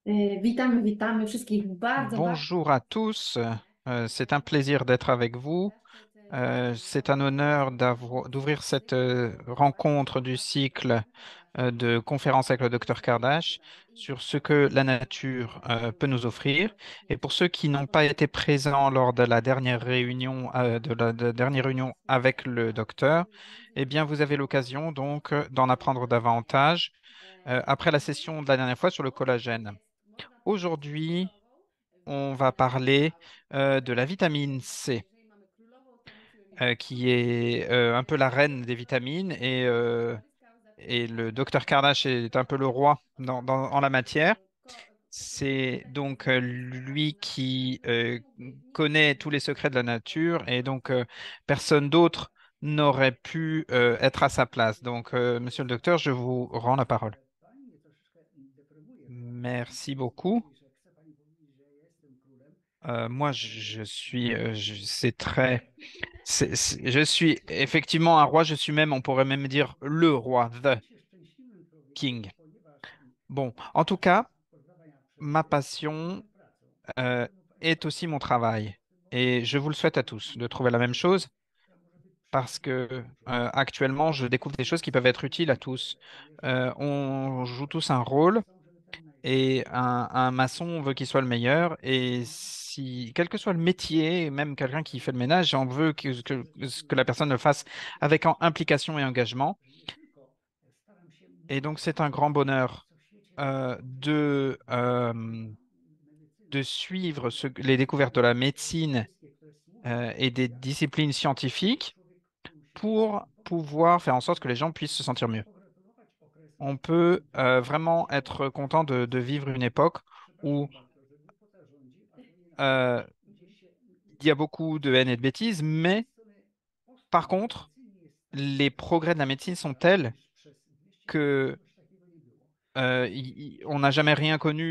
Witamy wszystkich bardzo, bardzo Bonjour à tous. C'est un plaisir d'être avec vous. C'est un honneur d'ouvrir cette rencontre du cycle de conférences avec le docteur Kardash sur ce que la nature peut nous offrir. Et pour ceux qui n'ont pas été présents lors de la dernière réunion, de la dernière réunion avec le docteur, eh bien, vous avez l'occasion donc d'en apprendre davantage après la session de la dernière fois sur le collagène. Aujourd'hui, on va parler de la vitamine C, qui est un peu la reine des vitamines, et le docteur Kardash est un peu le roi en la matière. C'est donc lui qui connaît tous les secrets de la nature, et donc personne d'autre n'aurait pu être à sa place. Donc, monsieur le docteur, je vous rends la parole. Pani mnie troszeczkę deprymuje Merci to beaucoup. powiedzieć, że chce Pani powiedzieć, że ja jestem królem. Moi, c'est très, je suis effectivement un roi. Je suis même, on pourrait même dire le roi, the Czuję się szczęśliwym człowiekiem, king. ponieważ Bon, en tout podczas cas, pozdrawiania ma przed passion moją pracą euh, pewną Pani est aussi mon zauważyłem, że travail, w tym et momencie je vous le souhaite à tous de mam trouver la même wiedzę, chose która może być parce przydatna que każdemu człowiekowi. actuellement, je découvre des choses qui peuvent être utiles à tous. To jeżeli On joue tous un wszyscy rôle, chcą, żeby ten et najlepszy, un maçon on veut qu'il soit le meilleur. Et no si, quel que soit le métier, même quelqu'un qui fait le ménage, on veut que la personne le fasse avec implication et engagement. że nie tylko staram się Et donc, mówić c'est o un grand tym, bonheur co w świecie euh, de, euh, medycyny de suivre les découvertes de la médecine wszystkie, które służą et des światu, disciplines żeby scientifiques człowiek czuł się pour pouvoir faire en sorte que les gens puissent se sentir mieux. pogratulować okresu, On peut vraiment gdzie, être content de vivre une époque où przepraszam bardzo, że głupota rządzi, ale jednak euh, gdzie się il y a beaucoup de haine et de bêtises, z jednej mais strony par postęp w contre, medycynie jest taki, les progrès de la médecine sont tels iż przez 200 lat que czegoś takiego nie było. on n'a jamais rien connu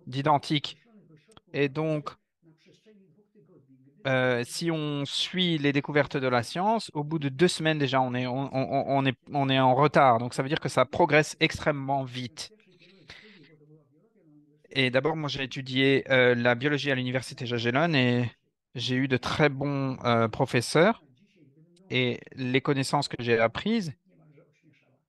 Od d'identique. określonych ośrodków Et badawczych donc, na przestrzeni 2 tygodni, gdy człowiek si on tylko suit les découvertes de la science, au bout de 2 semaines déjà, on est en no, retard. Donc, ça veut dire que ça progresse extrêmement w vite. pierwszej kierunku studiów, bo to była biologia na Et Uniwersytecie d'abord, moi, j'ai Jagiellonii, étudié la biologie à l'université Jagellonne, et właśnie j'ai eu de très bons professeurs. medycyna dzisiaj, gdybym ją Et opowiedział, les connaissances que j'ai apprises, niemalże ośmieszała.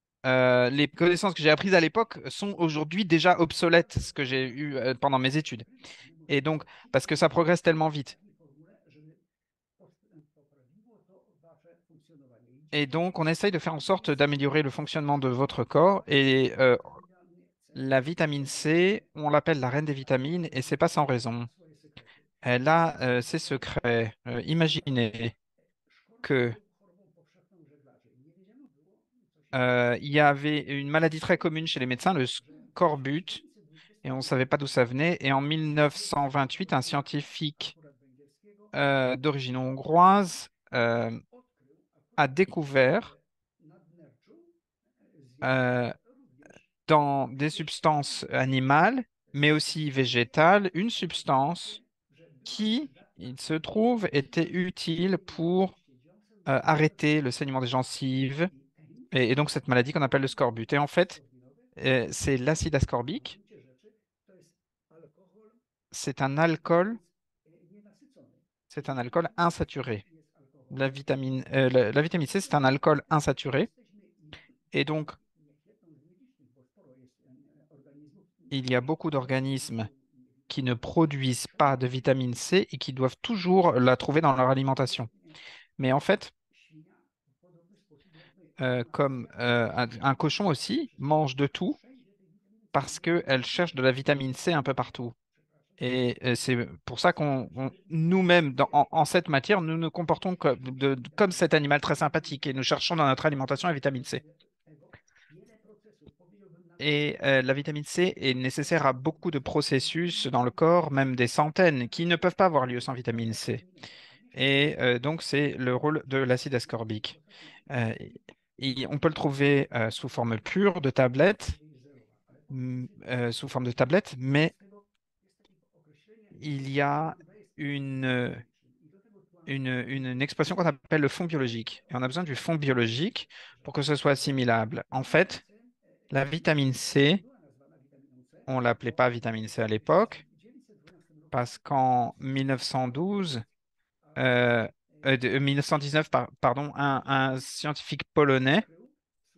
les connaissances que j'ai apprises à l'époque sont aujourd'hui déjà obsolètes, ce que j'ai eu pendant mes études. My Et możemy donc, parce szybko que ça progresse zrealizować tellement w vite. takiej formule, żeby poprawiło to wasze funkcjonowanie. I Et dzisiaj donc, on essaye de faire en sorte jest d'améliorer le fonctionnement de votre corps. Et witamina C la vitamine C, on l'appelle la reine des vitamines, et c'est pas sans raison. ma swoje sekrety. Elle a ses secrets. Imaginez Szkorka que był chorobą powszechną u żeglarzy i nie wiedziano było, co się dzieje. il y avait une maladie très commune chez les médecins, le Że w scorbut, et on ne savait pas d'où ça venait. Et en 1928, un scientifique akurat węgierskiego d'origine hongroise odkrył a akurat découvert w nadnerczu euh, zwierzęcia również dans des takie same substances animales, mais aussi sekrecje, végétales, une takie, substance że były qui, przydatne il se trouve, était utile na pour oczyście działce arrêter le saignement des gencives, i tej et donc cette maladie qu'on appelle le scorbut. Et en fait, skorbinowy c'est l'acide w ascorbique. gruncie rzeczy to jest alkohol, C'est un alcool, więc nienasycony. c'est un alcool Witamina C insaturé. jest alkoholem, który La vitamine C, c'est un alcool insaturé. jesteśmy Et donc, niech jedną z nielicznych, bo sporo jest organizmów il y a beaucoup d'organismes qui ne witaminy C produisent pas de trzeba vitamine C et qui doivent toujours la trouver dans leur alimentation. Mais en fait, świnia w podobny sposób jak my, ona comme zjada wszystko, un cochon aussi mange de tout wszędzie tej witaminy C parce znajdzie. qu'elle cherche de la vitamine C un peu partout. Przepraszam, Et c'est pour ça żeby nous-mêmes, wiele, en cette matière, nous nous comportons comme cet animal très sympathique, et nous cherchons dans notre alimentation la vitamine C. tego, wiele procesów, powiedziałbym nawet Et la vitamine C est nécessaire à beaucoup de processus dans le corps, même des centaines, qui ne peuvent pas avoir lieu sans vitamine C. witaminową, a nie wszystko Et jest tam. donc, c'est le rôle de l'acide ascorbique. Poza tym Euh, et on peut le trouver sous forme pure de tablette, że jest zerowa, ale powiem więcej. sous forme de tablette, mais Jest tego, jest takie określenie, il y a woda jest une, tlenem biologicznym i do tego tlenu une expression qu'on appelle le fond biologique. Et on a besoin du fond biologique pour que ce soit assimilable. En witamina fait, C la vitamine C, była nazwana witaminą C, on l'appelait pas vitamine C à l'époque, parce qu'en 1912, euh, 1919, pardon, un scientifique polonais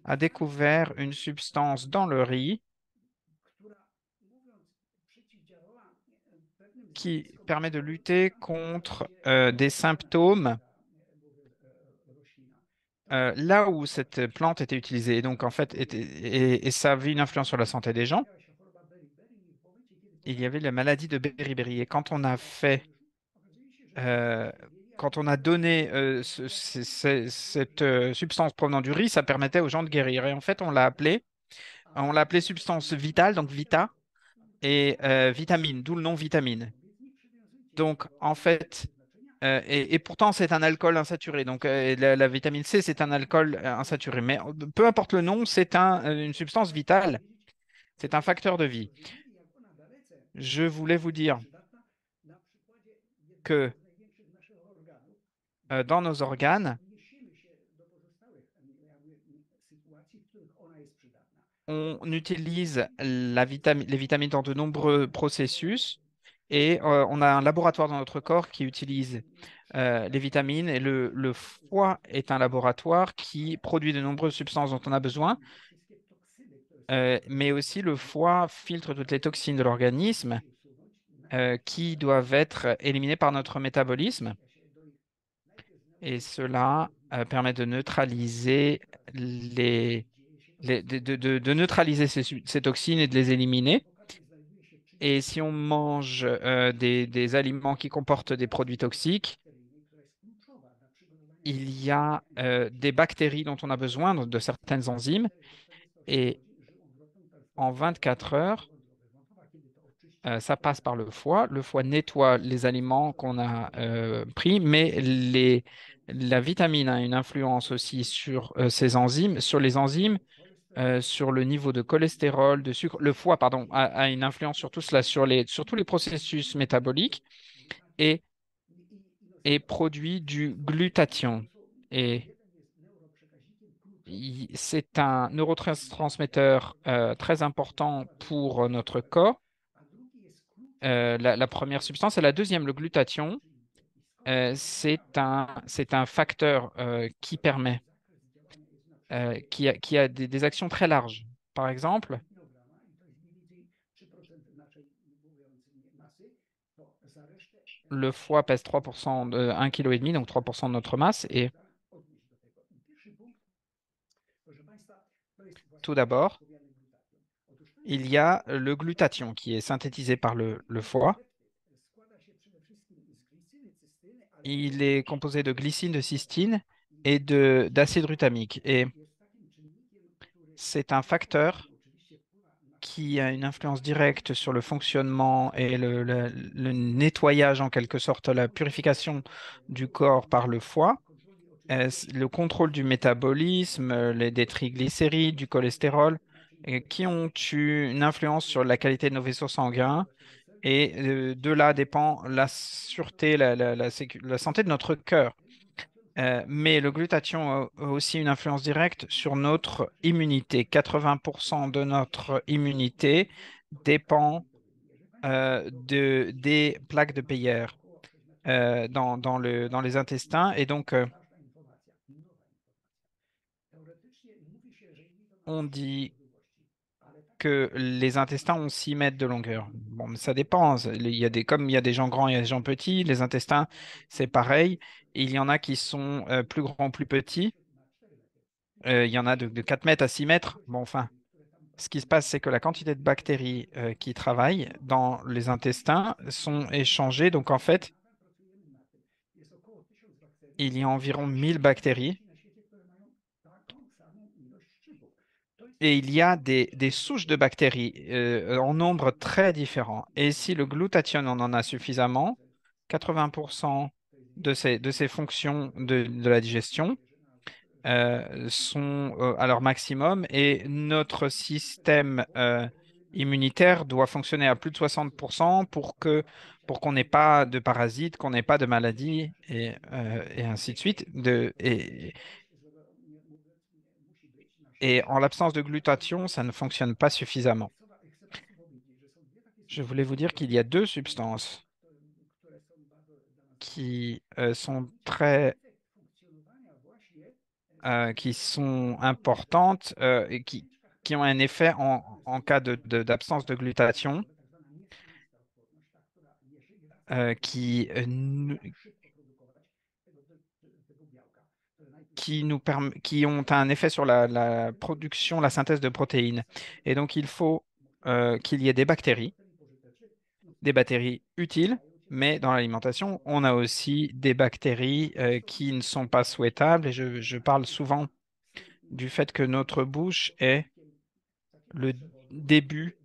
a découvert une substance dans le riz qui permet de lutter contre des symptômes là où cette plante était utilisée. Et donc, en fait, et ça avait une influence sur la santé des gens. Il y avait la maladie de Beriberi. Et euh, quand on a donné cette substance provenant du riz, ça permettait aux gens de guérir. Et en fait, on l'a appelé substance vitale, donc vita, et vitamine, d'où le nom vitamine. Donc, en fait, et pourtant, c'est un alcool insaturé. Donc, la vitamine C, c'est un alcool insaturé. Mais peu importe le nom, une substance vitale. C'est un facteur de vie. Je voulais vous dire que dans nos organes, on utilise les vitamines dans de nombreux processus et on a un laboratoire dans notre corps qui utilise les vitamines et le foie est un laboratoire qui produit de nombreuses substances dont on a besoin, mais aussi le foie filtre toutes les toxines de l'organisme qui doivent être éliminées par notre métabolisme et cela permet de neutraliser de neutraliser ces toxines et de les éliminer. Et si on mange des aliments qui comportent des produits toxiques, il y a des bactéries dont on a besoin, donc de certaines enzymes. Et en 24 heures, ça passe par le foie. Le foie nettoie les aliments qu'on a pris, mais la vitamine a une influence aussi sur ces enzymes, sur les enzymes, sur le niveau de cholestérol, de sucre. Le foie, pardon, a une influence sur tout cela, sur tous les processus métaboliques et, et produit du glutathion. Et c'est un neurotransmetteur très important pour notre corps. La première substance et la deuxième, le glutathion, c'est un facteur qui permet, qui a des actions très larges. Par exemple, le foie pèse 3% de 1,5 kg, donc 3% de notre masse. Et tout d'abord, il y a le glutathion qui est synthétisé par le foie. Il est composé de glycine, de cystine et d'acide glutamique. Et c'est un facteur qui a une influence directe sur le fonctionnement et le nettoyage, en quelque sorte, la purification du corps par le foie, le contrôle du métabolisme, des triglycérides, du cholestérol, et qui ont eu une influence sur la qualité de nos vaisseaux sanguins. Et de là dépend la sûreté, la santé de notre cœur. Mais le glutathion a aussi une influence directe sur notre immunité. 80% de notre immunité dépend des plaques de Peyer dans les intestins. Et donc, on dit que les intestins ont 6 mètres de longueur. Bon, mais ça dépend. Comme il y a des gens grands et des gens petits, les intestins, c'est pareil. Il y en a qui sont plus grands, plus petits. Il y en a de 4 mètres à 6 mètres. Bon, enfin, ce qui se passe, c'est que la quantité de bactéries qui travaillent dans les intestins sont échangées. Donc, en fait, il y a environ 1000 bactéries et il y a des souches de bactéries en nombre très différent. Et si le glutathione, on en a suffisamment, 80% de ces fonctions de la digestion sont à leur maximum et notre système immunitaire doit fonctionner à plus de 60% pour qu'on n'ait pas de parasites, qu'on n'ait pas de maladies et ainsi de suite. Et en l'absence de glutathion, ça ne fonctionne pas suffisamment. Je voulais vous dire qu'il y a deux substances które są bardzo dla nas ważne. qui sont Mianowicie très efekt funkcjonowania właśnie qui systemu sont glutatamicznego importantes et w zamiennnikach qui ont un chlorowego. effet To jest en cas d'absence de glutathion, tak zwana nieskalista odporność, ta, która jeżeli raz zastąpimy, qui, możemy tak szybko produkować tego białka, które najpierw qui ont un effet sur la production, la synthèse de protéines. Et donc, il faut qu'il y ait des bactéries utiles, mais dans l'alimentation, on a aussi des bactéries qui ne sont pas souhaitables. Et je parle souvent du fait que notre bouche est le début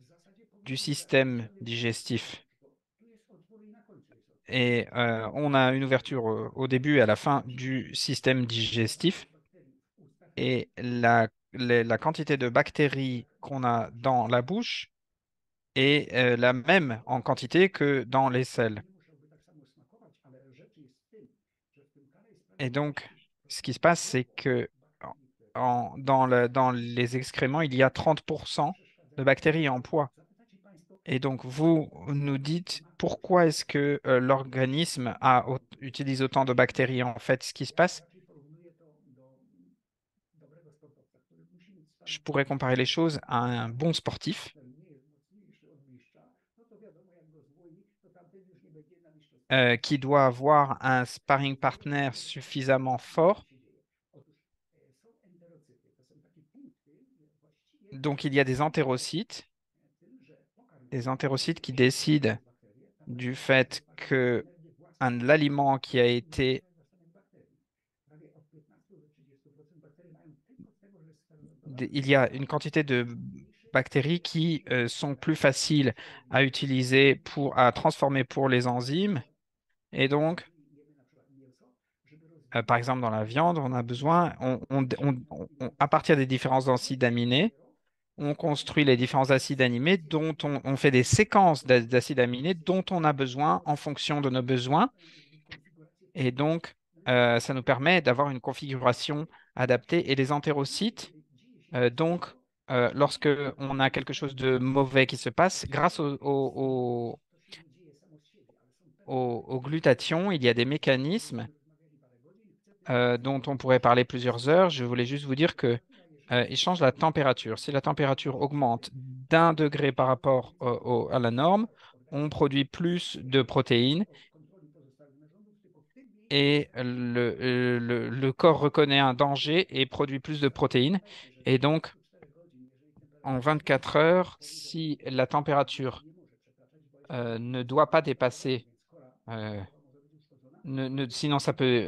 du système digestif. Et on a une ouverture au début et à la fin du système digestif. Et la quantité de bactéries qu'on a dans la bouche est la même en quantité que dans les selles. Et donc, ce qui se passe, c'est que dans les excréments, il y a 30% de bactéries en poids. Et donc, vous nous dites pourquoi est-ce que l'organisme utilise autant de bactéries? En fait, ce qui se passe, je pourrais comparer les choses à un bon sportif qui doit avoir un sparring partner suffisamment fort. Donc, il y a des entérocytes qui décident du fait que l'aliment qui a été il y a une quantité de bactéries qui sont plus faciles à utiliser à transformer pour les enzymes. Et donc, par exemple, dans la viande, on a besoin, à partir des différents acides aminés, on construit les différents acides aminés dont on fait des séquences d'acides aminés dont on a besoin en fonction de nos besoins. Et donc, ça nous permet d'avoir une configuration adaptée. Et les entérocytes, donc, lorsque on a quelque chose de mauvais qui se passe, grâce au glutathion, il y a des mécanismes dont on pourrait parler plusieurs heures. Je voulais juste vous dire que il change la température. Si la température augmente d'1 degré par rapport à la norme, on produit plus de protéines et le corps reconnaît un danger et produit plus de protéines. Et donc, en 24 heures, si la température ne doit pas dépasser, euh, sinon ça peut,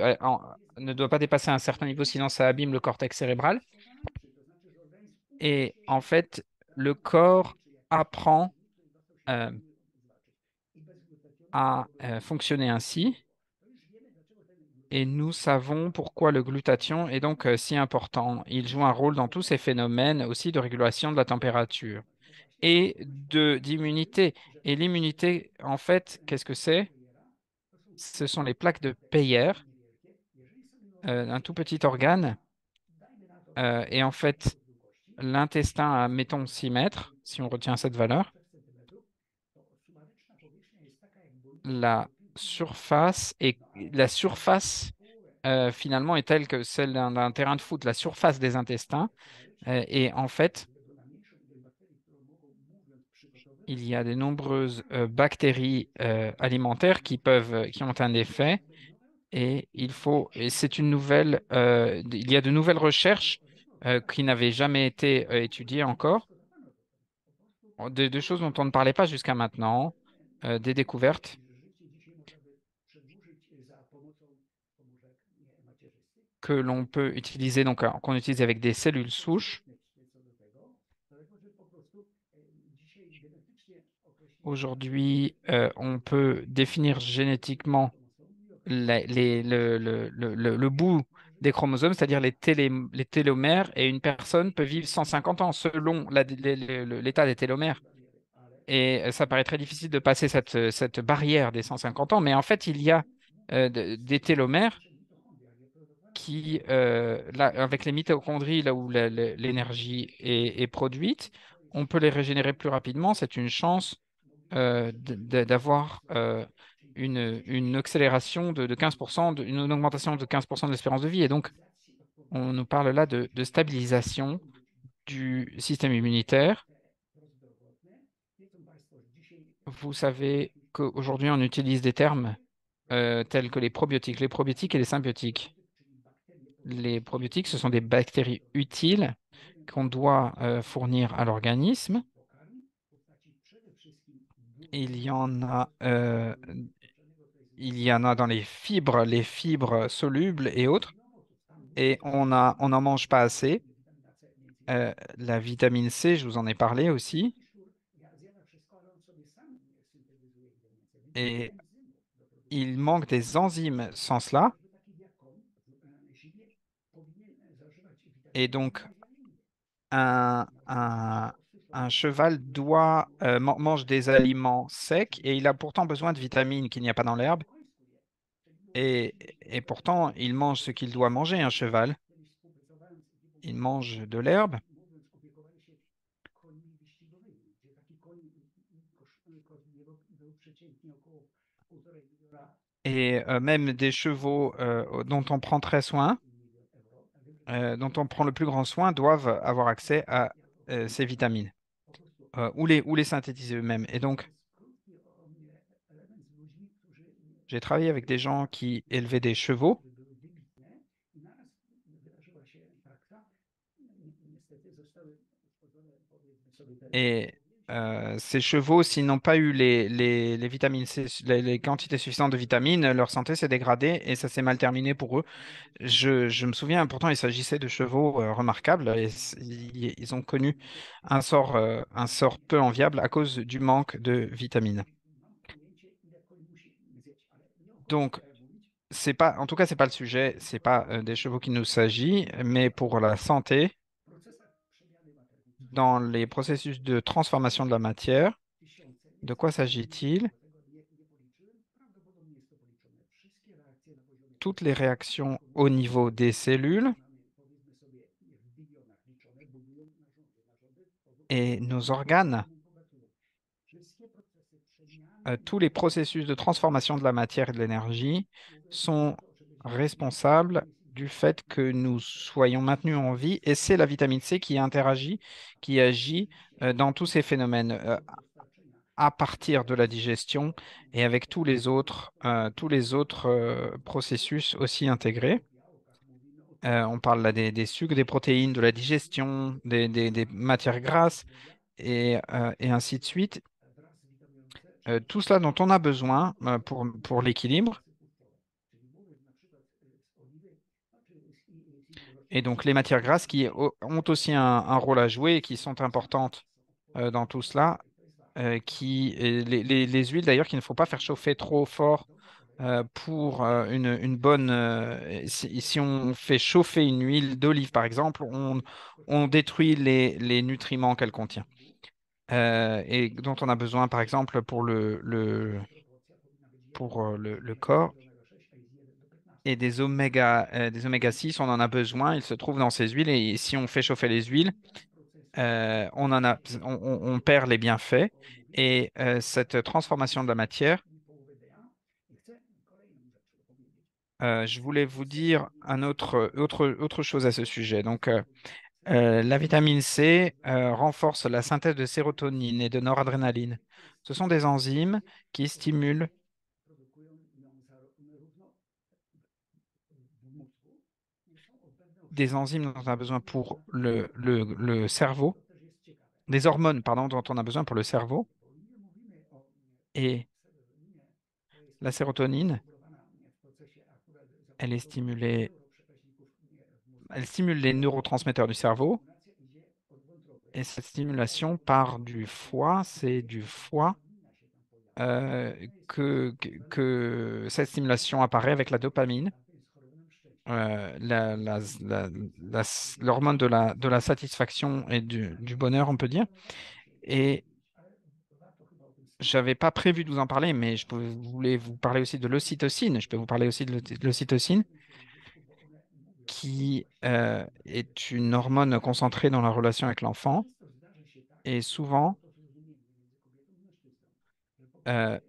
ne doit pas dépasser un certain niveau, sinon ça abîme le cortex cérébral. Et en fait, le corps apprend euh, à fonctionner ainsi. Et nous savons pourquoi le glutathion est donc si important. Il joue un rôle dans tous ces phénomènes aussi de régulation de la température et d'immunité. Et l'immunité, en fait, qu'est-ce que c'est? Ce sont les plaques de Peyer, un tout petit organe. Et en fait, l'intestin a, mettons, 6 mètres, si on retient cette valeur. La la surface finalement est telle que celle d'un terrain de foot, la surface des intestins. Et en fait, il y a de nombreuses bactéries alimentaires qui ont un effet. Et il y a de nouvelles recherches qui n'avaient jamais été étudiées encore, de choses dont on ne parlait pas jusqu'à maintenant, des découvertes que l'on peut utiliser, donc qu'on utilise avec des cellules souches. Aujourd'hui, on peut définir génétiquement le bout des chromosomes, c'est-à-dire les télomères, et une personne peut vivre 150 ans selon l'état des télomères. Et ça paraît très difficile de passer cette barrière des 150 ans, mais en fait, il y a des télomères là, avec les mitochondries, là où l'énergie est produite, on peut les régénérer plus rapidement. C'est une chance d'avoir une accélération de 15%, une augmentation de 15% de l'espérance de vie. Et donc, on nous parle là de stabilisation du système immunitaire. Vous savez qu'aujourd'hui, on utilise des termes tels que les probiotiques et les symbiotiques. Les probiotiques, ce sont des bactéries utiles qu'on doit fournir à l'organisme. Il y en a, euh, il y en a dans les fibres solubles et autres, et on n'en mange pas assez. La vitamine C, je vous en ai parlé aussi, et il manque des enzymes sans cela, et donc un, un, un cheval mange des aliments secs, et il a pourtant besoin de vitamines qu'il n'y a pas dans l'herbe, et pourtant il mange ce qu'il doit manger, un cheval. Il mange de l'herbe. Et même des chevaux dont on prend très soin, dont on prend le plus grand soin, doivent avoir accès à ces vitamines, ou les synthétiser eux-mêmes. Et donc, j'ai travaillé avec des gens qui élevaient des chevaux, et ces chevaux, s'ils n'ont pas eu les vitamines C, les quantités suffisantes de vitamines, leur santé s'est dégradée et ça s'est mal terminé pour eux. Je me souviens, pourtant, il s'agissait de chevaux remarquables et ils ont connu un sort peu enviable à cause du manque de vitamines. Donc, c'est pas, en tout cas, c'est pas le sujet, c'est pas des chevaux qu'il nous s'agit, mais pour la santé, dans les processus de transformation de la matière, de quoi s'agit-il? Toutes les réactions au niveau des cellules et nos organes, tous les processus de transformation de la matière et de l'énergie sont responsables du fait que nous soyons maintenus en vie et c'est la vitamine C qui interagit, qui agit dans tous ces phénomènes à partir de la digestion et avec tous les autres processus aussi intégrés. On parle là des sucres, des protéines, de la digestion, des matières grasses et ainsi de suite. Tout cela dont on a besoin pour l'équilibre. Et donc les matières grasses ont aussi un rôle à jouer et qui sont importantes dans tout cela. Les huiles d'ailleurs qu'il ne faut pas faire chauffer trop fort pour une bonne... si on fait chauffer une huile d'olive par exemple, on détruit les nutriments qu'elle contient. Et dont on a besoin par exemple pour le corps. Et des oméga 6, on en a besoin, ils se trouvent dans ces huiles et si on fait chauffer les huiles, on perd les bienfaits et cette transformation de la matière, je voulais vous dire autre chose à ce sujet. Donc, la vitamine C renforce la synthèse de sérotonine et de noradrénaline. Ce sont des enzymes qui stimulent des enzymes dont on a besoin pour le cerveau, des hormones, pardon, dont on a besoin pour le cerveau. Et la sérotonine, elle est stimulée, elle stimule les neurotransmetteurs du cerveau. Et cette stimulation part du foie. C'est du foie que cette stimulation apparaît avec la dopamine, l'hormone de la satisfaction et du bonheur, on peut dire. Et j'avais pas prévu de vous en parler, mais voulais vous parler aussi de l'ocytocine. Je peux vous parler aussi de l'ocytocine, qui est une hormone concentrée dans la relation avec l'enfant. Et souvent, Euh,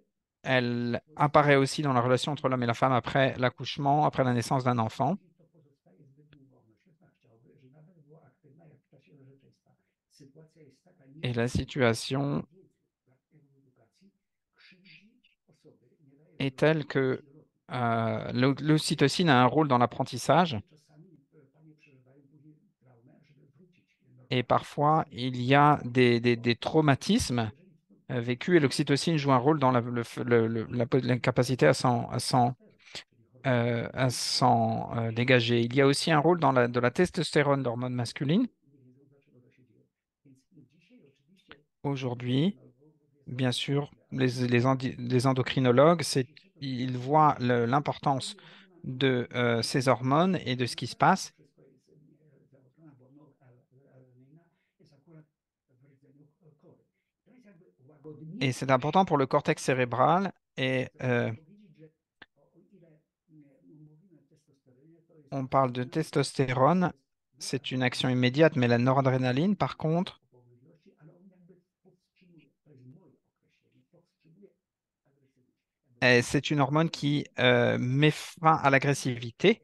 Elle apparaît aussi dans la relation entre l'homme et la femme après l'accouchement, après la naissance d'un enfant. Później to pozostaje zbyt długo w mężczyznach. Chciałby, że nawet była aktywna jak w czasie narzeczeństwa. Sytuacja jest taka Et la niekorzystna. situation Brak wiedzy, brak edukacji krzywdzi osoby, nie daje est wyrozumienia telle que środków. Dlatego l'ocytocine a un rôle dans l'apprentissage czasami panie przeżywają później traumę, żeby wrócić et normalnie. parfois il y a des traumatismes Jeżeli vécus et l'ocytocine joue un rôle dans la capacité testosteron, czyli hormon dégager. Il y a aussi un rôle dans de la testostérone, l'hormone masculine. nie wiedzą, dlaczego to się dzieje. Więc dzisiaj oczywiście Aujourd'hui, endokrynologów jest bien coraz to sûr, możliwe, ale les endocrinologues, dzisiejszego dnia ils voient l'importance sobie możemy na tym de ces hormones et de ce qui se passe. wszystko jest załatwione, bo noralanina jest akurat w rdzeniu kory. To jest jakby Et c'est łagodniejsze important pour le cortex cérébral. Et chcę tylko powiedzieć, że o ile mówimy o testosteronie, to jest on parle de to testostérone, jest c'est droga une do action immédiate, mais la noradrénaline, par contre, opowiedzialności, ale on jakby powstrzymuje, to jest moje określenie, powstrzymuje agresywność. Jakby c'est une hormone qui met fin à l'agressivité,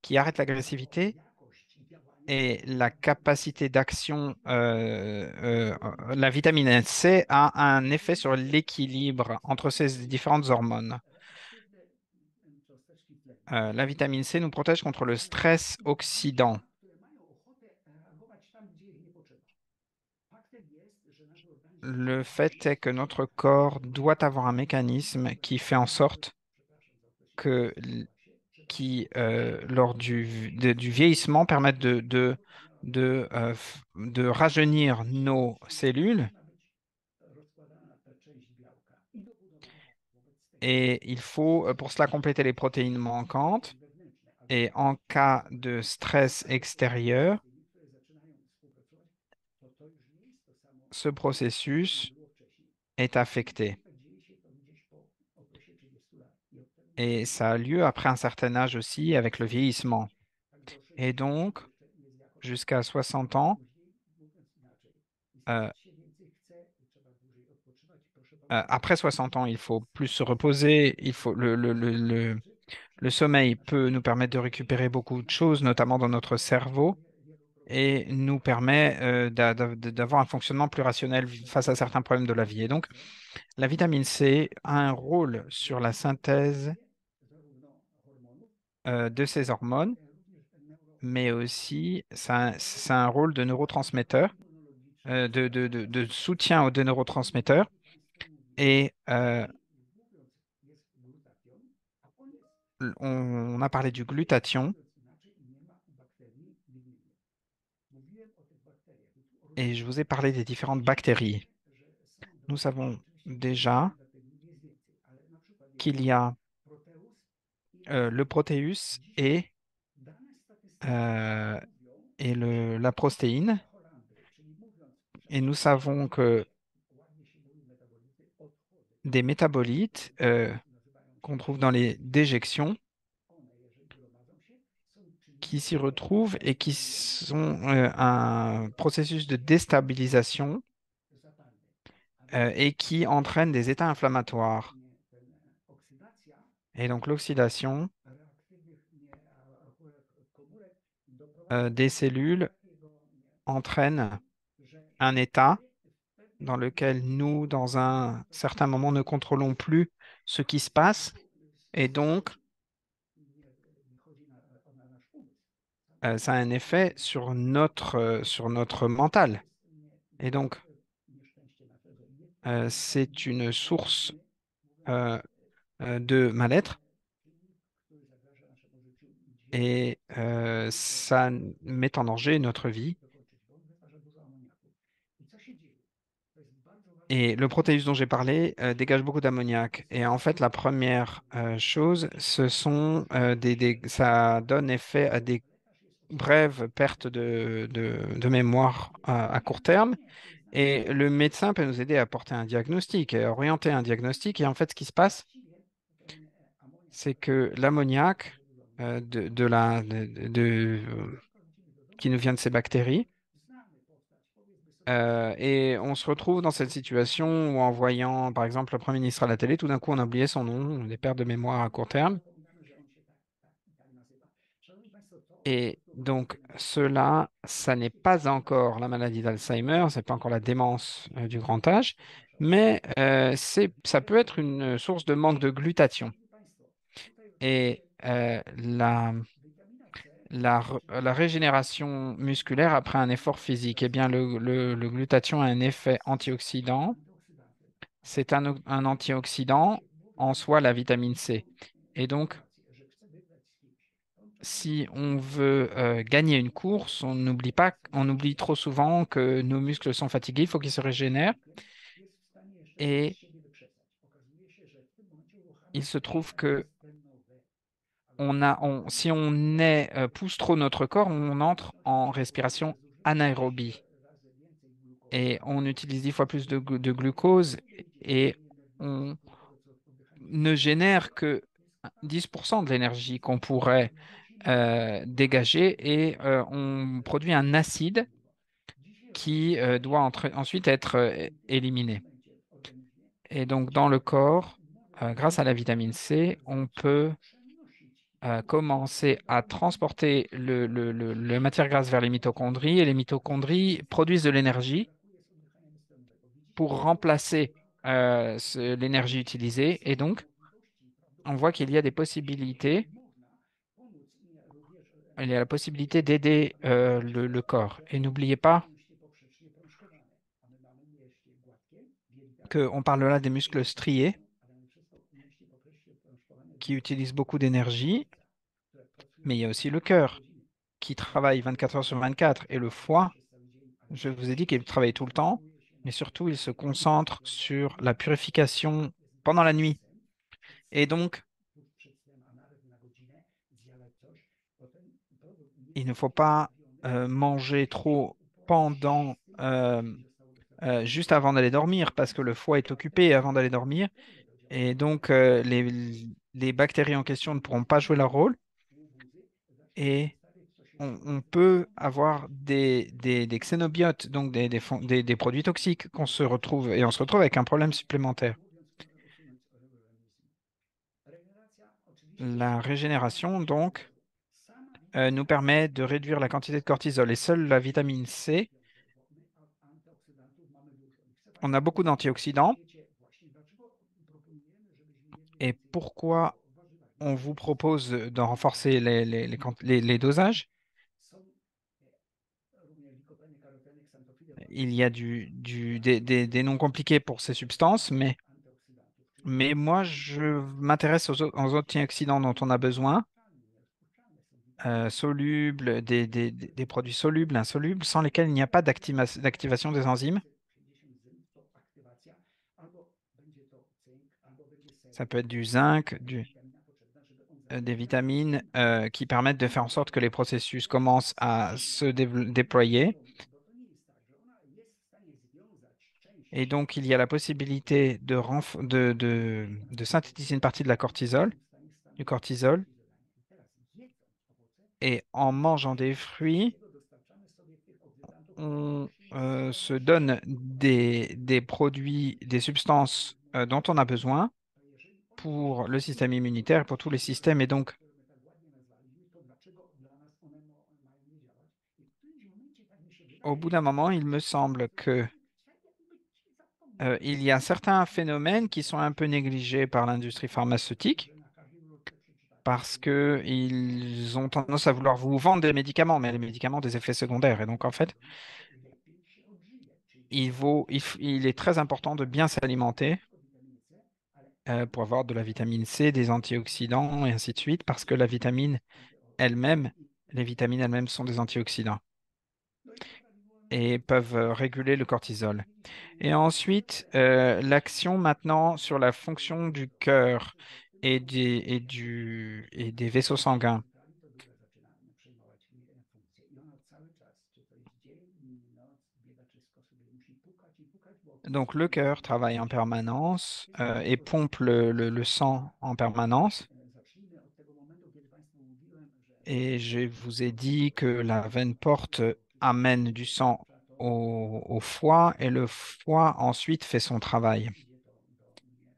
qui arrête l'agressivité jakość działania et tego la capacité d'action. La jest vitamine C a un effet sur l'équilibre entre ces différentes hormones. reaktywne cząsteczki tlenu. La vitamine C nous protège contre le stress oxydant. Które mają ochotę reagować tam, gdzie ich nie potrzeba. Faktem jest, że nasz organizm Le fait est que notre corps doit avoir un mécanisme qui fait en sorte przepraszam za określenie, que, stara się, przepraszam, qui lors du vieillissement, permettent de rajeunir nos cellules. zaczyna być rozkładana ta część białka i dobudowana wobec tego Et il faut pour cela compléter les protéines manquantes. wewnętrzne, ale Et en cas de stress extérieur, z tymi, które zaczynają współpracować, to już nie jest to samo, ce co processus było wcześniej. est affecté. Dzieje się to gdzieś po okresie 30 lat i od tego Et ça a lieu après un certain âge aussi avec le vieillissement. tak do Et 60 donc, jeszcze jest jakoś ok, jusqu'à 60 ale ans, później, mówiąc inaczej, euh, spać się więcej chce, trzeba dłużej odpoczywać. Proszę pamiętać, après 60 ans, il faut plus se reposer. Il faut le sommeil peut nous permettre de récupérer beaucoup de choses, notamment dans notre cerveau, et nous permet d'avoir un fonctionnement plus rationnel face à certains problèmes de la vie. Et donc, la vitamine C a un rôle sur la synthèse zarówno hormonów, de ces hormones, również mais aussi ça a un rôle de neurotransmetteur, neuroimmunologiczne. de soutien aux deux neurotransmetteurs. Państwo mówili. Et Mówiąc, jest glutation, a on jest, on a parlé du glutathion, mówiąc inaczej, nie ma bakterii winnych. Mówiłem o tych bakteriach. I tu et je rozumiem, vous ai parlé des différentes bactéries. że są Nous drogi. savons Oczywiście déjà bakterii jest więcej, ale na przykład jest qu'il y a proteus i le protéus dzisiaj dane statystyczne euh, mówią, la prostéine. cholandry, czyli mówiąc, Et nous savons que ładnie się mówi metabolity, odchody, des métabolites nazywają qu'on się, trouve dans les déjections one, jeżeli gromadzą się, są qui s'y czynnikami retrouvent et qui sont un processus de déstabilisation zapalne. A więc et qui entraînent des états inflammatoires. ten oksydacja Et donc l'oxydation reaktywnych komórek doprowadza des cellules do takiego entraîne że un état w pewnym dans lequel nous, dans un certain moment, ne contrôlons plus ce qui se passe. Et donc, nie chodzi na nasz umysł. ça a un effet sur notre mental. Et donc, Nieszczęście naszego i nie c'est une source mówiąc euh, de mal-être czynnik, który zagraża naszemu życiu dzisiaj. et ça met en danger notre vie. Dokończyć, bo on wytwarza dużo amoniaku. I co się dzieje? To jest bardzo ważne. Et le protéus dont j'ai parlé dégage beaucoup d'ammoniac. Et en fait, la première chose, ce sont ça donne effet à des brèves pertes de mémoire à court terme. Et le médecin peut nous aider à porter un diagnostic, et à orienter un diagnostic. Et en fait, ce qui se passe, Właściwie ten amoniak c'est que l'ammoniac qui nous vient de ces bactéries znamy postać, powiedzmy Et on se retrouve dans cette situation où en voyant, par exemple, le Premier ministre à la télé, tout d'un coup, on a oublié son nom, des pertes de mémoire à court terme. Zapomniano, że on się tak nazywa. Szanowni Państwo, Et to donc, występuje cela, ça n'est pas encore la maladie d'Alzheimer, c'est pas encore la démence du grand âge, mais ça peut être une source de manque de glutathion. Szanowni Państwo, tutaj Et oczywiście witamina C la régénération musculaire après un effort physique, eh bien, le glutathion a un effet antioxydant. antyoksydantów, a C'est un antioxydant, wiecie, en soi, la vitamine C. Et donc, sytuację, że chcę wygrać z kimś, to on czasami si musi on veut gagner une course, on oublie trop souvent que nos muscles sont fatigués, il faut qu'ils se régénèrent. jest w stanie jeszcze z Et siebie wykrzesać. Okazuje się, że w tym momencie uruchamia il se się trouve que następną ale to si pousse trop notre corps, on entre oznacza, en że respiration zużywa 10 anaérobie razy więcej glukozy, et on utilise 10 fois plus de glucose et zużywanie energii on do tego, co oddychanie ne génère CO2 que jest fatalne. 10% de l'énergie qu'on pourrait Nabocimy dégager et on produit un acide Dzisiaj qui oczywiście doit ensuite être w tym éliminé. momencie w organizmie Et donc, dans le corps, może grâce à la vitamine C, on peut przenosić commencer à transporter la matière grasse vers les mitochondries et les mitochondries produisent de l'énergie brakuje z oddychania beztlenowego. Widzicie, pour remplacer l'énergie utilisée. Et są donc, możliwości i on voit qu'il y a des prawdopodobieństwo, possibilités, że można pomóc również il y a la possibilité d'aider le corps. Et n'oubliez pas mięśnie poprzecznie prążkowane, a my mamy mięśnie gładkie w jelitach, qu'on parle là des muscles striés ale mimo wszystko mięśnie poprzecznie prążkowane qui wysokość utilisent beaucoup d'énergie, serca, które pracują mais il y a aussi le 24 cœur godziny. qui travaille 24 heures sur 24 et le foie, Przez cały dzień, ale je vous ai dit qu'il travaille tout le temps, koncentruje się mais na surtout il se regulowaniu concentre sur krążenia la purification jest pendant la nuit. sen, przed Et snem, donc, przed snem, a nawet na godzinę zjadać coś, bo ten produkt il ne nie faut jest pas przedstawiony manger trop uporać pendant, z tym, co wcześniej zostało dostarczone. juste avant d'aller dormir, parce que le foie est occupé avant d'aller dormir. Pozytywne to Et działanie donc, les bactéries en question ne pourront pas jouer leur rôle. łubuzy zaczyna Et przedstawiać coś on jeszcze peut avoir bardziej des xénobiotes, donc des produits toxiques qu'on se retrouve, et on se retrouve avec un problème supplémentaire. mówiąc, może usunąć organizm. Regeneracja oczywiście La szkodzi régénération, donc, kortyzolu. Sama nous witamina C permet de réduire la quantité de cortisol. Et seule la vitamine C, bo my antyoksydantów mamy dużo. I chcę on a Państwu beaucoup powiedzieć, d'antioxydants. wiecie właśnie dlaczego proponujemy, żebyśmy jedli Et więcej pourquoi o warzywach. on Dlatego, vous że propose de renforcer les dosages? są również likopeny, karoteny, ksantofile, Il y a des noms compliqués pour ces substances, antyoksydantów, czyli mais moi, je m'intéresse aux antioxydants dont on a besoin, nierozpuszczalne są witaminy. solubles, des produits solubles, insolubles, sans lesquels il n'y a pas d'activation des enzymes. 560 zym to aktywacja, albo będzie to cynk, albo będzie Ça selen. peut être du To zinc, jest witamina potrzebna, żeby on des zadziałał na vitamines organizm. qui permettent de faire en sorte que les processus commencent à se déployer. Bo to nie jest tak, że ona jest w stanie związać Et część donc, il y a la possibilité de synthétiser une partie de la cortisol, są w stanie du stanowić cortisol. kortyzolanie. I teraz jedząc owoce, Et en mangeant des z fruits, tego dostarczamy sobie tych oksydantów on właśnie na se składać donne des produits, des substances dont on a besoin to jeżeli one się pour le système stosują do immunitaire, pour tous les systèmes. Et donc, które my tak ładnie nazwaliśmy, to dlaczego dla nas one mają nie działać? I w którymś momencie tak mi się au wydaje, bout d'un moment, il me semble que jakby ci zapomniano, il y a certains phénomènes qui sont un peu négligés par l'industrie pharmaceutique że na każdej ulotce przeczytacie, że parce que ils ont tendance à vouloir vous vendre des médicaments, mais les médicaments ont des effets secondaires. Et donc, en fait, to lepiej się odżyje. Czyli trzeba il est très important de bien s'alimenter tylko witaminy C, ale pour avoir de la vitamine C, des antioxydants et ainsi de suite, parce que la vitamine elle-même, les vitamines elles-mêmes sont des antioxydants no i to prawidłową et peuvent réguler le cortisol. powinniśmy Et unikać ensuite, l'action maintenant sur la fonction du cœur et des vaisseaux sanguins. centrali, to druga zaczyna przejmować funkcję. I ona cały czas, czy to jest dzień, noc, biedaczysko sobie musi pukać i pukać, bo Donc le cœur travaille en permanence et pompe le sang en permanence. zacznijmy od tego momentu, kiedy Państwu mówiłem, że Et je vous ai dit que la veine porte amène du sang au foie et le foie ensuite fait son travail.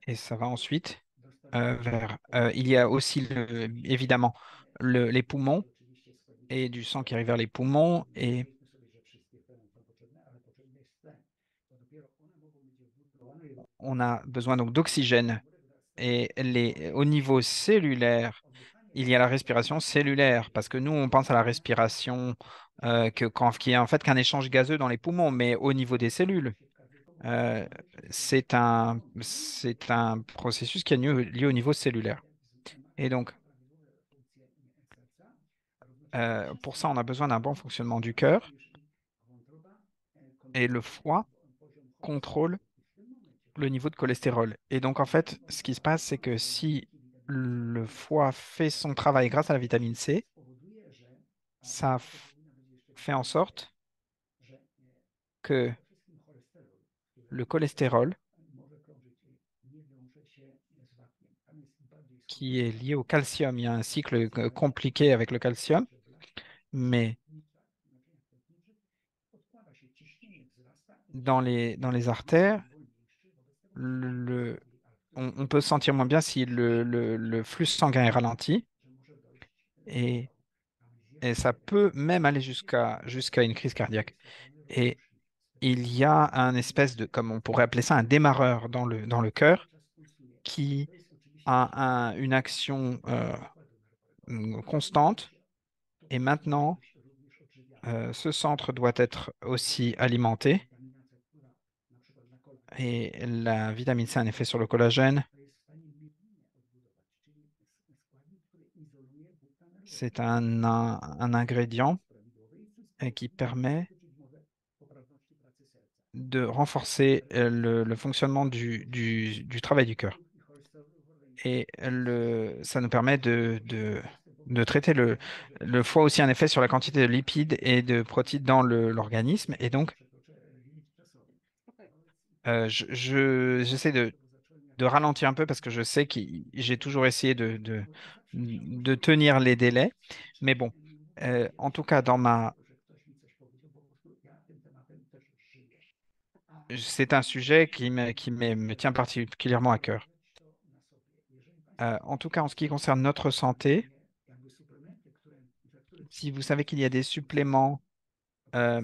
Et ça va ensuite vers... il y a aussi évidemment les poumons et du sang qui arrive vers les poumons et on a besoin donc d'oxygène. Et au niveau cellulaire, il y a la respiration cellulaire, parce que nous, on pense à la respiration qui est en fait qu'un échange gazeux dans les poumons, mais au niveau des cellules, euh, c'est un processus qui est lié au niveau cellulaire. Et donc, pour ça, on a besoin d'un bon fonctionnement du cœur et le foie contrôle le niveau de cholestérol. Et donc, en fait, ce qui se passe, c'est que si le foie fait son travail grâce à la vitamine C, ça fait en sorte que le cholestérol, qui est lié au calcium, il y a un cycle compliqué avec le calcium, mais dans les artères, le, on peut se sentir moins bien si le flux sanguin est ralenti et, et ça peut même aller jusqu'à une crise cardiaque. Et il y a un espèce de, comme on pourrait appeler ça, un démarreur dans le cœur qui a une action constante. Et maintenant, ce centre doit être aussi alimenté. Et la vitamine C a un effet sur le collagène. C'est un ingrédient qui permet de renforcer le fonctionnement du travail du cœur. Et ça nous permet de traiter le foie aussi un effet sur la quantité de lipides et de protéines dans l'organisme. Et donc, j'essaie de ralentir un peu parce que je sais que j'ai toujours essayé de tenir les délais. Mais bon, en tout cas, c'est un sujet me tient particulièrement à cœur. En tout cas, en ce qui concerne notre santé, si vous savez qu'il y a des suppléments euh,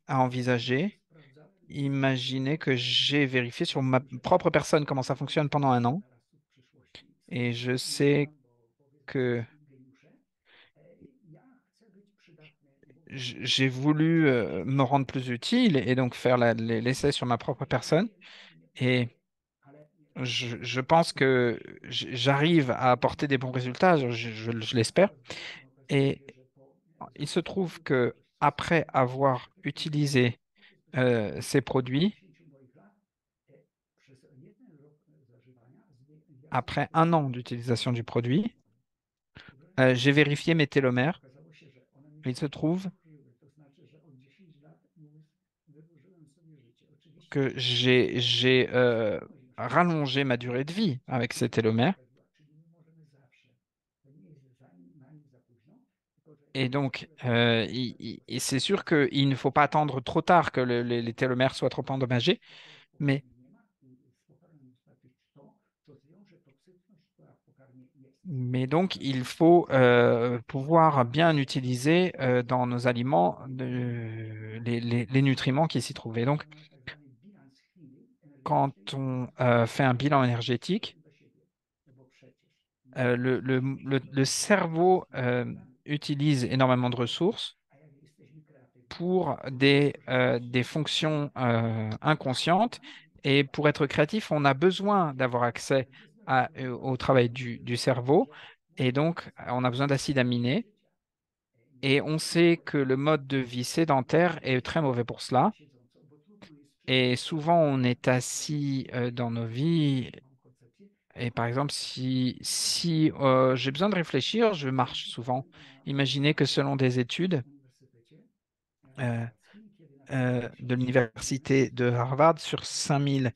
à envisager, imaginez que j'ai vérifié sur ma propre personne comment ça fonctionne pendant un an et je sais que j'ai voulu me rendre plus utile et donc faire l'essai sur ma propre personne. Et je pense que j'arrive à apporter des bons résultats, je l'espère. Et il se trouve que après avoir utilisé ces produits, après un an d'utilisation du produit, j'ai vérifié mes télomères. Il se trouve que j'ai rallongé ma durée de vie avec ces télomères. Et donc, et c'est sûr qu'il ne faut pas attendre trop tard que les télomères soient trop endommagés, mais, mais donc il faut pouvoir bien utiliser dans nos aliments les nutriments qui s'y trouvent. Et donc, quand on fait un bilan énergétique, le cerveau utilise énormément de ressources pour des fonctions inconscientes. Et pour être créatif, on a besoin d'avoir accès au travail du cerveau. Et donc, on a besoin d'acides aminés. Et on sait que le mode de vie sédentaire est très mauvais pour cela. Et souvent, on est assis dans nos vies. Et par exemple, si j'ai besoin de réfléchir, je marche souvent. Imaginez que selon des études, euh, de l'université de Harvard sur 5000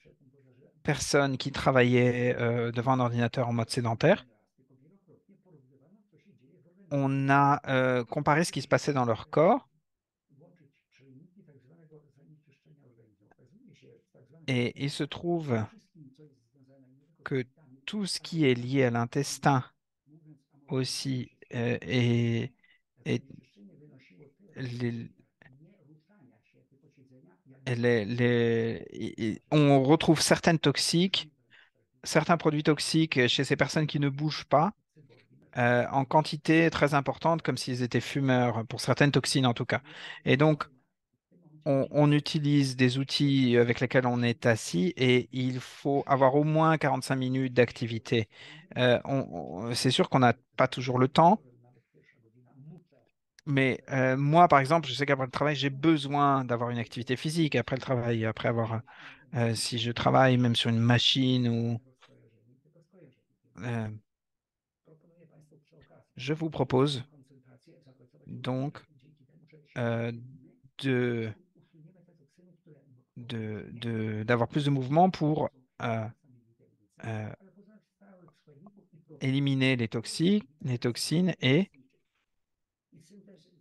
personnes qui travaillaient devant un ordinateur en mode sédentaire. On a comparé ce qui se passait dans leur corps Et il se trouve tym wszystkim, co jest związane nie tylko z que jelitami, tout ce ale qui est lié à ogólnie l'intestin mówiąc, a może nawet aussi zanieczyszczenie est zanieczyszczenie wynosiło tyle les, pozytywnych nie ruszania się, tylko siedzenia, jak on retrouve certaines toxiques, czasami wręcz certains produits toxiques chez ces personnes qui ne bougent pas cyborgi na przykład, en quantité très importante, comme s'ils étaient fumeurs, pour certaines toxines en tout cas. Et donc, w tym momencie musimy on sobie utilise des outils avec lesquels on est assis et il faut avoir au moins 45 minutes d'activité. C'est sûr qu'on n'a pas toujours le temps, wieczorem, nawet pierwsza godzina, muszę mais moi, par exemple, je sais qu'après le travail, j'ai besoin d'avoir une activité physique après le travail, après avoir, si je travaille même sur une machine ou rozkojarzeni, tylko skojarzeni. Więc euh, proponuję Państwu przy okazji je vous podnieść propose koncentrację, zapracować uwagę donc dzięki temu, że świadomie euh, mówimy, po de, prostu usuniemy te toksyny, które organizmie d'avoir plus de mouvement pour są euh, czasami witamin C, euh, ale pozostałych składników i protein, éliminer les les witaminy C toxines uczestniczy i et syntezie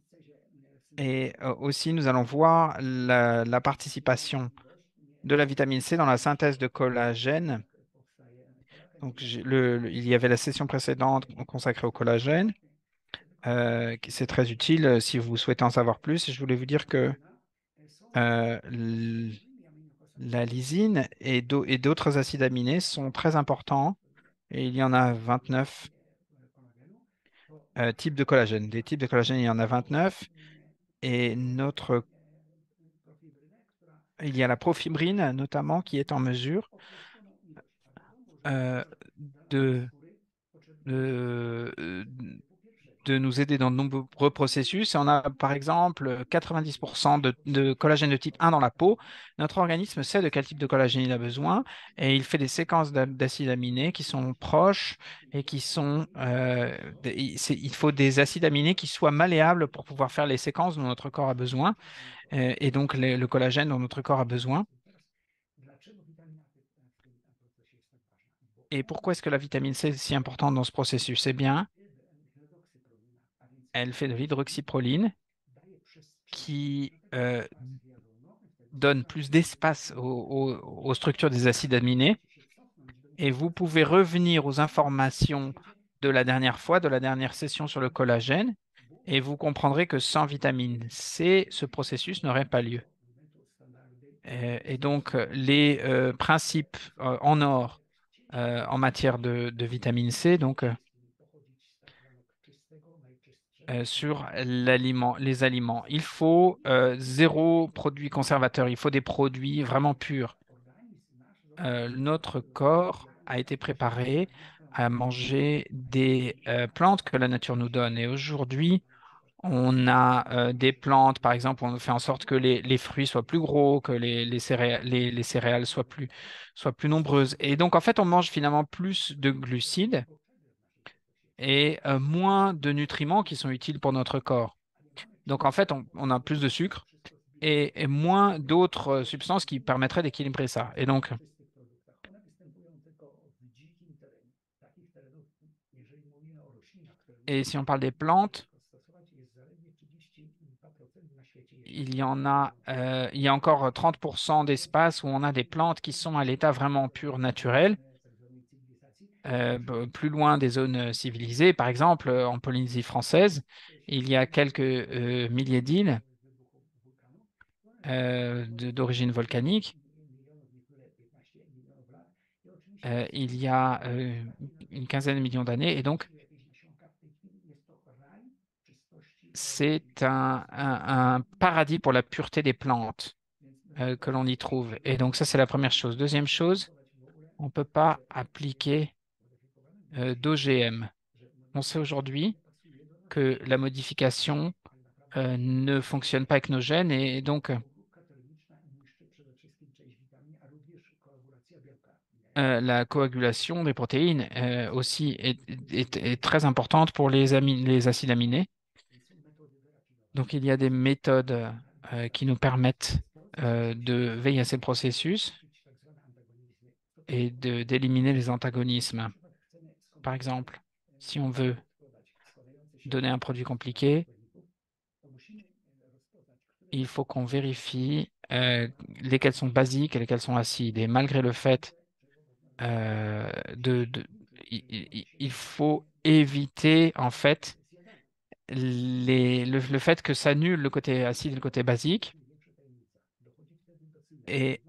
aussi nous allons voir la participation możliwość de la vitamine C dans la synthèse de collagène. jak powstaje kolagen, Donc, jak il y avait la session précédente consacrée au collagène, żeby kolagen qui c'est très utile si vous souhaitez en savoir plus. Et je voulais vous dire que lizina są euh, podstawowymi aminokwasami la lysine et d'autres acides aminés sont très importants. Et il y en a 29 kolagenu, to types de collagène. Des types de collagène, il y en a 29. Et profibrynę, która il y a la profibrine notamment qui est en mesure określoną ilość, a wiadomo, że euh, w ramach de, skóry potrzebujemy de, syntezy po pierwsze de nous aider dans de nombreux processus. Et on a par exemple 90% de collagène de type 1 dans la peau. Notre organisme sait de quel type de collagène il a besoin et il fait des séquences d'acides aminés qui sont proches et qui sont... il faut des acides aminés qui soient malléables pour pouvoir faire les séquences dont notre corps a besoin et donc le collagène dont notre corps a besoin. teraz dlaczego witamina C w tym procesie jest tak ważna? Bo Et ona pourquoi est-ce que la vitamine C est si importante dans ce processus? Eh bien, hydroksyprolina, a więc elle fait de l'hydroxyproline daje przestrzeń, qui dlatego pasy wiadomo, wtedy donne składa plus się d'espace aux structures des acides aminés możecie się cofnąć do et vous informacji pouvez revenir aux i informations wiecie, de la dernière fois, de la dernière session sur le collagène, bo et vous comprendrez que sans vitamine C, ce processus n'aurait pas lieu. suplementu standardy Et donc, les principes en or en matière de vitamine C, donc pochodzić z tak zwanego czystego, sur les aliments. Il faut zéro produit conservateur, il faut des produits vraiment purs. organizm nasz został Notre przygotowany do corps pobierania a été pożywienia préparé z plantów. à manger des plantes que la nature nous donne. Et aujourd'hui, on a des plantes, par exemple, on fait en sorte que les fruits soient plus gros, que les céréales soient plus nombreuses. Et donc, en fait, on mange finalement plus de glucides et moins de nutriments qui sont utiles pour notre corps. Donc, en fait, on a plus de sucre et moins d'autres substances qui permettraient d'équilibrer ça. Et donc, Czystych produktach. One występują tylko w dzikim terenie. Takich terenów, jeżeli mówimy o roślinach, które et można si on parle des plantes, stosować, jest zaledwie 32% na świecie jeszcze. il y a encore 30% d'espace où on a des plantes qui sont à l'état vraiment pur naturel, Tak zwanej cywilizacji. plus loin des zones civilisées. Par exemple, en Polynésie française, il y a quelques milliers d'îles Wybuchu wulkanu. One d'origine volcanique. milionów, niektóre 15 milionów lat. I oczywiście Il y a une quinzaine de millions d'années. Et donc, jakieś nasionka. W tej chwili jest to raj czystości c'est organicznej. un paradis pour la pureté des plantes Więc dlatego que l'on y też trouve. Et donc, ça, c'est la première chose. Deuxième chose, stosować w ogóle on ne peut pas genetycznie appliquer modyfikowane, bo d'OGM. że On sait modyfikacja aujourd'hui nie pasuje do roślin. que la modification Tak naprawdę ne fonctionne pas avec nos gènes et donc obróbka termiczna niszczy przede wszystkim część witamin, a również koagulacja białka. la coagulation des protéines aussi est très importante pour les acides aminés. Więc są metody wyrafinowane. Donc il y a des méthodes qui nous permettent de veiller à ces processus Wykluczyć tak zwane antagonizmy. Co to et jest? d'éliminer les Na antagonismes. przykład chcemy Par skomplikować exemple, si on veut dodać składające się donner un z produit tych samych compliqué, składników, to musimy rozpoznać, które il faut qu'on vérifie euh, lesquels sont basiques et lesquels sont acides. Et malgré le fait euh, il faut éviter en fait le fait que ça annule le côté acide et le côté basique. Et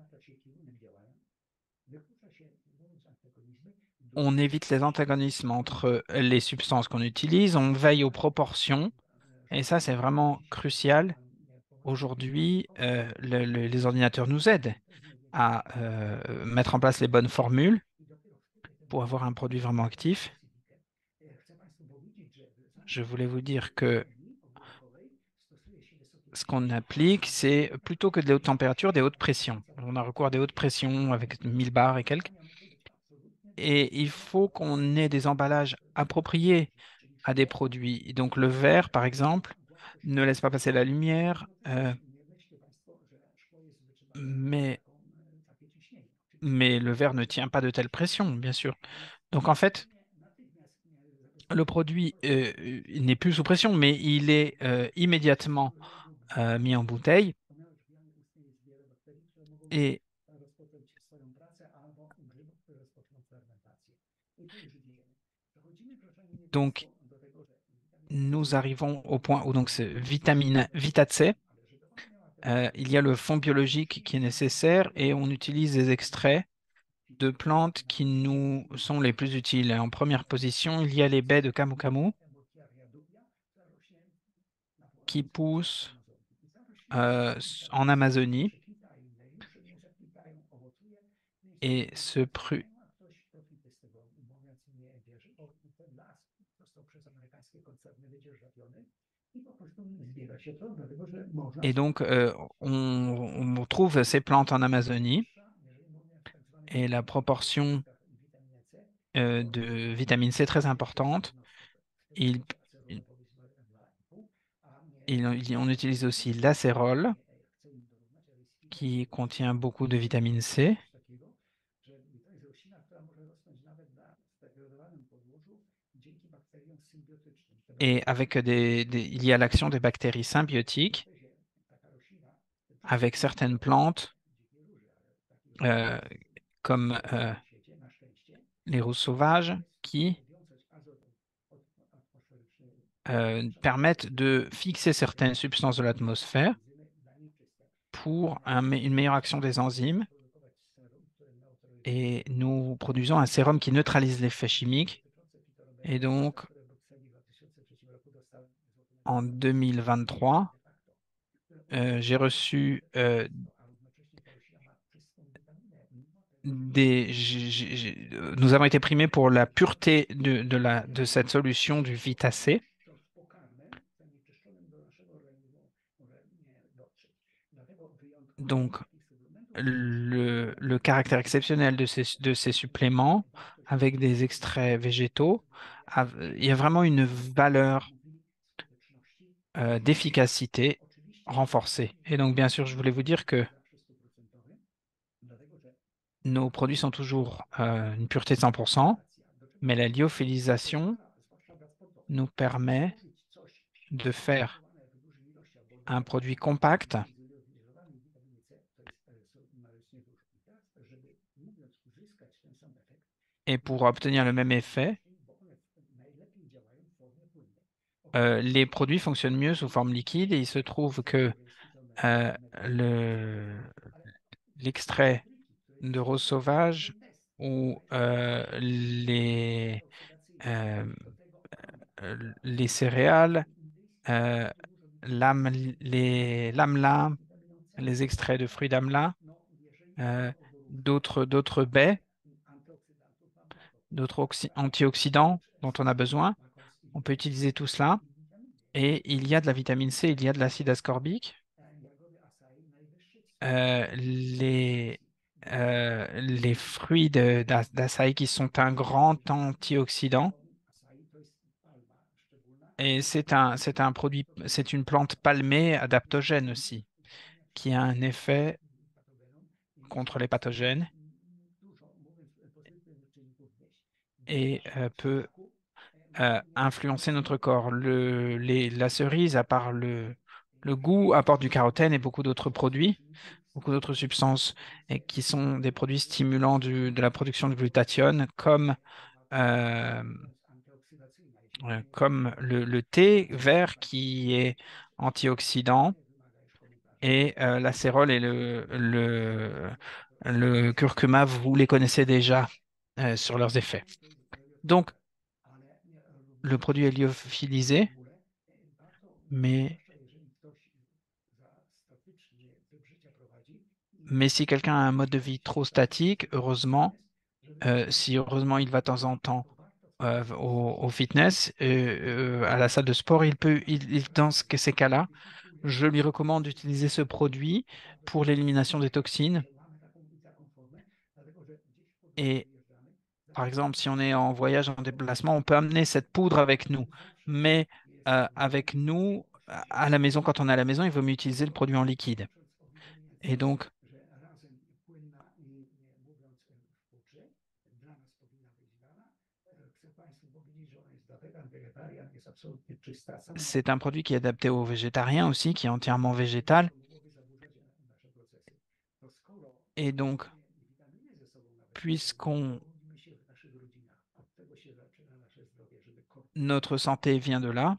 on évite les antagonismes entre les substances qu'on utilise, on veille aux proportions, et ça, c'est vraiment crucial. Aujourd'hui, les ordinateurs nous aident à mettre en place les bonnes formules pour avoir un produit vraiment actif. Je voulais vous dire que ce qu'on applique, c'est plutôt que des hautes températures, des hautes pressions. On a recours à des hautes pressions avec 1000 bars et quelques. Et il faut qu'on ait des emballages appropriés à des produits. Donc le verre, par exemple, ne laisse pas passer la lumière, mais, mais le verre ne tient pas de telle pression, bien sûr. Donc en fait, le produit il n'est plus sous pression, mais il est immédiatement mis en bouteille. Et donc, nous arrivons au point où donc c'est vitamine Vita C. Il y a le fond biologique qui est nécessaire et on utilise des extraits de plantes qui nous sont les plus utiles. En première position, il y a les baies de Camu Camu qui poussent en Amazonie et et donc on trouve ces plantes en Amazonie et la proportion de vitamine C est très importante. Il, on utilise aussi l'acérol qui contient beaucoup de vitamine C et avec il y a l'action des bactéries symbiotiques avec certaines plantes euh, comme les roses sauvages qui permettent de fixer certaines substances de l'atmosphère pour une meilleure action des enzymes et nous produisons un sérum qui neutralise l'effet chimique. Et donc, en 2023, j'ai reçu nous avons été primés pour la pureté de cette solution du Vitacé. Donc, le caractère exceptionnel de ces suppléments avec des extraits végétaux, il y a vraiment une valeur d'efficacité renforcée. Et donc, bien sûr, je voulais vous dire que nos produits sont toujours une pureté de 100%, mais la lyophilisation nous permet de faire un produit compact et pour obtenir le même effet, les produits fonctionnent mieux sous forme liquide et il se trouve que euh, le, l'extrait de rose sauvage ou euh, les céréales, euh, les lamela, les extraits de fruits d'amela, euh, d'autres baies, d'autres antioxydants dont on a besoin. On peut utiliser tout cela. Et il y a de la vitamine C, il y a de l'acide ascorbique. Les fruits d'açaï qui sont un grand antioxydant. Et c'est un produit, c'est une plante palmée adaptogène aussi, qui a un effet contre les pathogènes et peut influencer notre corps. La cerise, à part le goût, apporte du carotène et beaucoup d'autres produits. beaucoup d'autres substances et qui sont des produits stimulants de la production de glutathione, euh, comme le thé vert qui est antioxydant et l'acérol et le curcuma, vous les connaissez déjà sur leurs effets. Donc, le produit est lyophilisé, mais, mais si quelqu'un a un mode de vie trop statique, heureusement, si heureusement il va de temps en temps au fitness, à la salle de sport, dans ces cas-là, je lui recommande d'utiliser ce produit pour l'élimination des toxines. Et par exemple, si on est en voyage, en déplacement, on peut amener cette poudre avec nous. Mais avec nous, à la maison, quand on est à la maison, il vaut mieux utiliser le produit en liquide. Et donc, c'est un produit qui est adapté aux végétariens aussi, qui est entièrement végétal. Et donc, puisqu'on notre santé vient de là,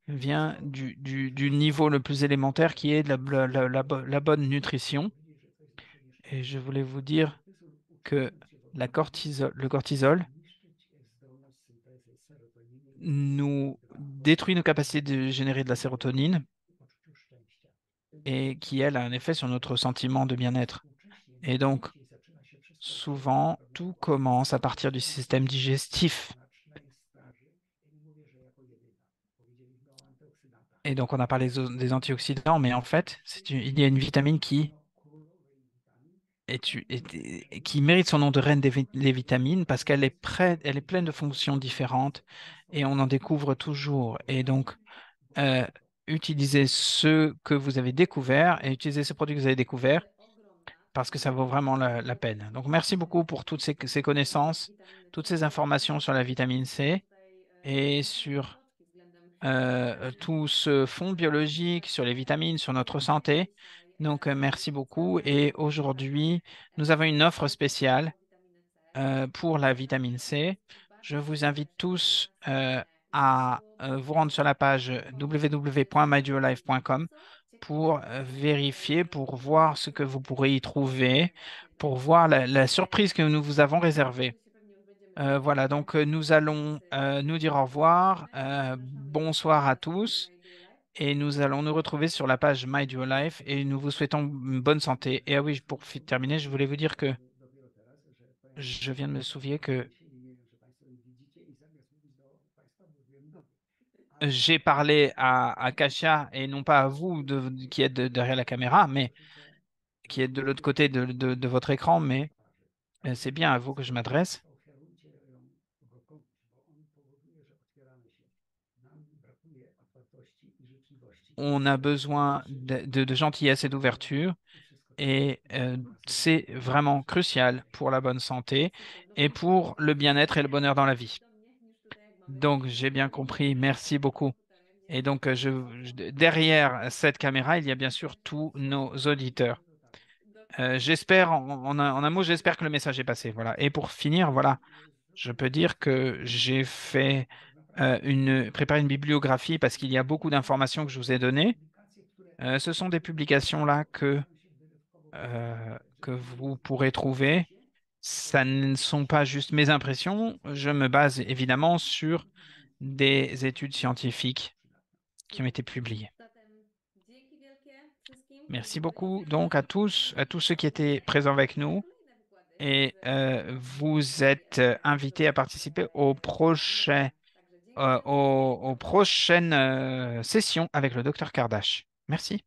vient du niveau le plus élémentaire qui est de la bonne nutrition. Et je voulais vous dire que le cortisol nous détruit nos capacités de générer de la sérotonine et qui, elle, a un effet sur notre sentiment de bien-être. Et donc, souvent, tout commence à partir du système digestif. Et donc, on a parlé des antioxydants, mais en fait, il y a une vitamine qui mérite son nom de reine des vitamines parce elle est pleine de fonctions différentes et on en découvre toujours. Et donc, euh, utilisez ce que vous avez découvert et utilisez ce produit que vous avez découvert parce que ça vaut vraiment la peine. Donc, merci beaucoup pour toutes ces connaissances, toutes ces informations sur la vitamine C et sur tout ce fond biologique, sur les vitamines, sur notre santé. Donc, merci beaucoup. Et aujourd'hui, nous avons une offre spéciale pour la vitamine C. Je vous invite tous à vous rendre sur la page www.myduolife.com pour vérifier, pour voir ce que vous pourrez y trouver, pour voir la surprise que nous vous avons réservée. Voilà, donc nous allons nous dire au revoir. Bonsoir à tous et nous allons nous retrouver sur la page My Duo Life et nous vous souhaitons une bonne santé. Et ah oui, pour terminer, je voulais vous dire que je viens de me souvenir que j'ai parlé à Kasia et non pas à vous qui êtes derrière la caméra, mais qui êtes de l'autre côté de votre écran, mais c'est bien à vous que je m'adresse. On a besoin de gentillesse et d'ouverture et c'est vraiment crucial pour la bonne santé et pour le bien-être et le bonheur dans la vie. Donc, j'ai bien compris. Merci beaucoup. Et donc, derrière cette caméra, il y a bien sûr tous nos auditeurs. J'espère, en un mot, j'espère que le message est passé. Voilà. Et pour finir, voilà, je peux dire que j'ai fait préparé une bibliographie parce qu'il y a beaucoup d'informations que je vous ai données. Ce sont des publications là que vous pourrez trouver. Ça ne sont pas juste mes impressions. Je me base évidemment sur des études scientifiques qui ont été publiées. Zatem dzięki wielkie wszystkim, Merci którzy beaucoup będziecie donc à tous ceux qui étaient présents avec nous kolejne wykłady et z vous Mindful êtes Life. invités à participer Także dzięki wielkie i aux zapraszam prochaines do kolejnych. sessions avec le docteur Kardash. Merci.